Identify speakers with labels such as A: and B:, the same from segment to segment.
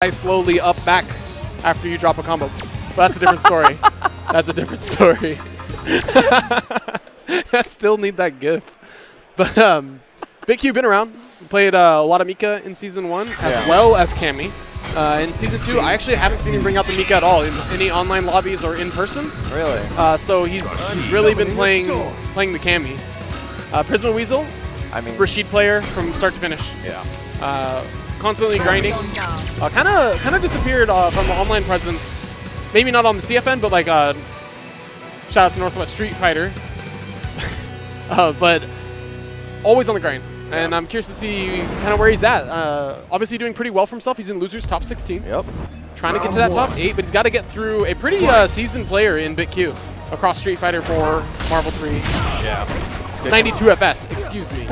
A: slowly up back after you drop a combo. But that's a different story. That's a different story. I still need that gif. But BitQ been around. Played a lot of Mika in Season 1 as well as Cammy. In Season 2, I actually haven't seen him bring out the Mika at all in any online lobbies or in person.
B: Really?
A: So he's really been playing the Cammy. Prismaweasel, Rashid player from start to finish.
B: Yeah.
A: Constantly grinding. Kind of disappeared from the online presence. Maybe not on the CFN, but like shout out to Northwest Street Fighter. But always on the grind. And I'm curious to see kind of where he's at. Obviously doing pretty well for himself. He's in Losers top 16.
B: Yep.
A: Trying to get to that top 8, but he's got to get through a pretty seasoned player in BitQ across Street Fighter 4, Marvel 3.
B: Yeah.
A: 92 FS, excuse me.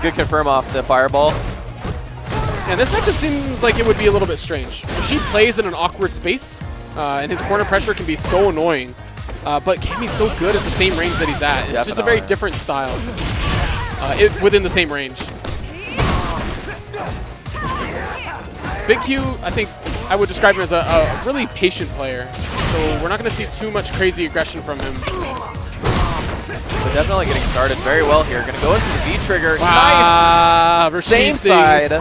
B: Good confirm off the fireball.
A: And this matchup seems like it would be a little bit strange. Rashid plays in an awkward space, and his corner pressure can be so annoying. But Cammy's so good at the same range that he's at. It's just a very different style within the same range. BitQ, I think I would describe him as a really patient player. So we're not going to see too much crazy aggression from him.
B: But definitely getting started very well here. Going to go into the V-trigger.
A: Wow,
B: nice! Same side.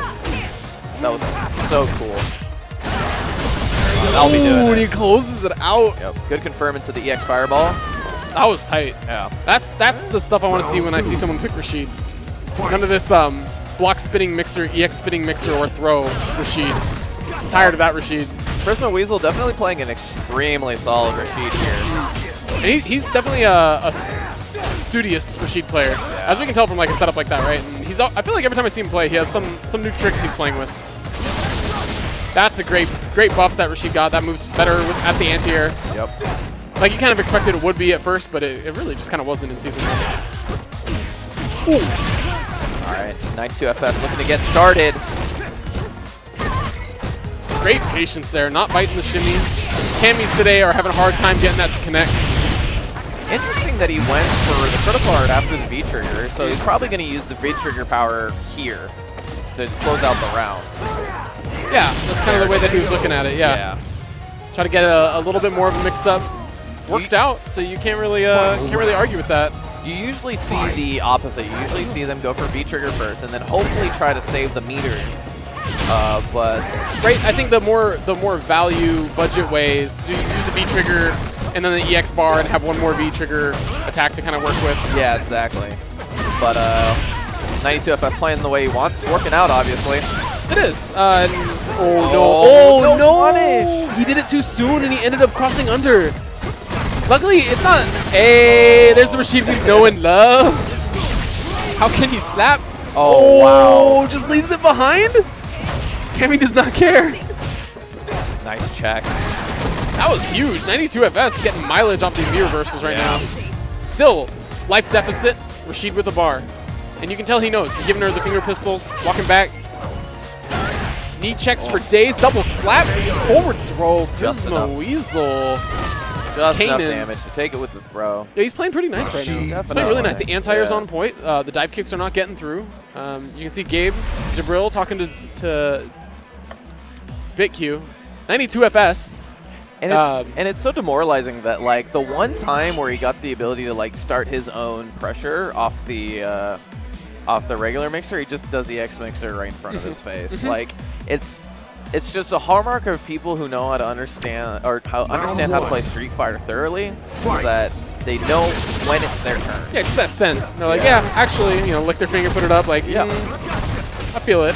B: That was so cool. I'll be doing it.
A: And he closes it out.
B: Yep. Good confirm into the EX fireball.
A: That was tight.
B: Yeah.
A: That's the stuff I want to see when I see someone pick Rashid. None of this block spinning mixer, EX spinning mixer, or throw Rashid. I'm tired of that Rashid.
B: Prismaweasel definitely playing an extremely solid Rashid here.
A: And he's definitely a studious Rashid player, as we can tell from like a setup like that, right? And I feel like every time I see him play, he has some new tricks he's playing with. That's a great buff that Rashid got. That moves better at the anti-air.
B: Yep.
A: Like you kind of expected it would be at first, but it really just kind of wasn't in Season 1. Ooh.
B: All right, 92 FS looking to get started.
A: Great patience there, not biting the shimmy. Cammies today are having a hard time getting that to connect.
B: Interesting that he went for the critical art after the V-trigger, so he's probably going to use the V-trigger power here to close out the round.
A: Yeah, that's kind of the way that he was looking at it, yeah. Try to get a little bit more of a mix-up. Worked out, so you can't really argue with that.
B: You usually see the opposite. You usually see them go for V-trigger first, and then hopefully try to save the meter. But
A: right, I think the more value budget ways to use the V-trigger and then the EX bar and have one more V-trigger attack to kind of work with.
B: Yeah, exactly. But 92 FS playing the way he wants. It's working out, obviously.
A: It is.
B: Oh no! Punish.
A: He did it too soon, and he ended up crossing under. Luckily, it's not. Hey, there's the Rashid we know and love. How can he slap?
B: Oh, wow.
A: Just leaves it behind? Cammy does not care.
B: Nice check.
A: That was huge. 92 FS getting mileage off these V reversals right now. Still, life deficit. Rashid with the bar. And you can tell he knows. He's giving her the finger pistols, walking back. Knee checks for days. Double slap. Forward throw. Prismaweasel.
B: Just enough
A: Cainan.
B: damage to take it with the throw.
A: Yeah, he's playing pretty nice right now. He's playing really nice. The anti-air's on point. The dive kicks are not getting through. You can see Gabe Jabril talking to BitQ. 92 FS.
B: And it's so demoralizing that like the one time where he got the ability to like start his own pressure off the regular mixer, he just does the X mixer right in front of his face. Like it's just a hallmark of people who know how to understand how to play Street Fighter thoroughly, that they know when it's their turn.
A: Yeah, just that scent. They're like, yeah, actually, lick their finger, put it up, like, I feel it.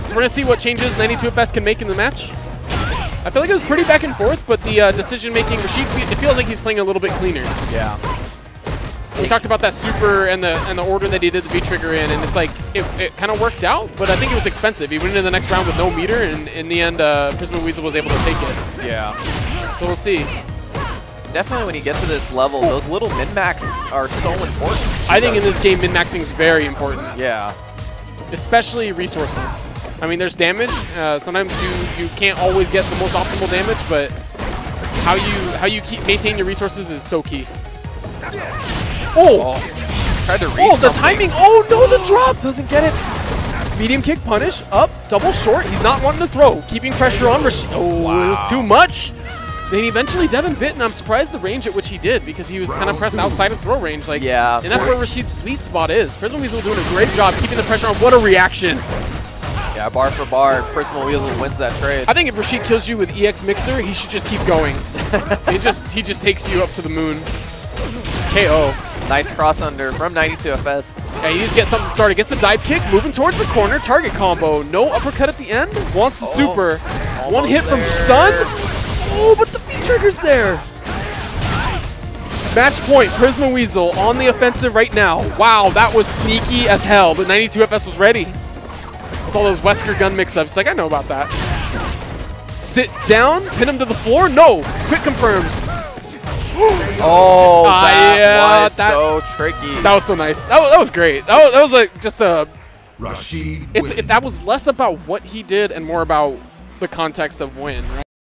A: We're gonna see what changes 92 FS can make in the match. I feel like it was pretty back and forth, but the decision-making, Rashid, it feels like he's playing a little bit cleaner. Yeah. We talked about that super and the order that he did the V-trigger in, and it's like, it kind of worked out, but I think it was expensive. He went into the next round with no meter, and in the end, Prismaweasel was able to take it.
B: Yeah.
A: So we'll see.
B: Definitely when you get to this level, those little min-max are so important.
A: I think in this game, min-maxing is very important.
B: Yeah.
A: Especially resources. I mean, there's damage. Sometimes you can't always get the most optimal damage, but how you maintain your resources is so key.
B: Oh! Tried to read
A: the timing! Oh no, the drop!
B: Doesn't get it.
A: Medium kick, punish, up, double short. He's not wanting to throw. Keeping pressure on Rashid. Oh, wow. It was too much. Then eventually Devin bit, and I'm surprised the range at which he did because he was kind of pressed outside of throw range. Like,
B: yeah.
A: And that's where Rashid's sweet spot is. Prismaweasel doing a great job keeping the pressure on. What a reaction.
B: Yeah, bar for bar, Prismaweasel wins that trade.
A: I think if Rashid kills you with EX Mixer, he should just keep going. he just takes you up to the moon. KO.
B: Nice cross under from 92 FS.
A: Yeah, he needs to get something started. Gets the dive kick, moving towards the corner, target combo. No uppercut at the end. Wants the super. One hit from stun. Oh, but the V-trigger's there. Match point, Prismaweasel on the offensive right now. Wow, that was sneaky as hell, but 92 FS was ready. With all those Wesker gun mix-ups, like I know about that. Sit down, pin him to the floor. No, quick confirms.
B: Oh, that was so tricky.
A: That was so nice. That was great. That was like just a.
C: Rashid.
A: That was less about what he did and more about the context of when, right?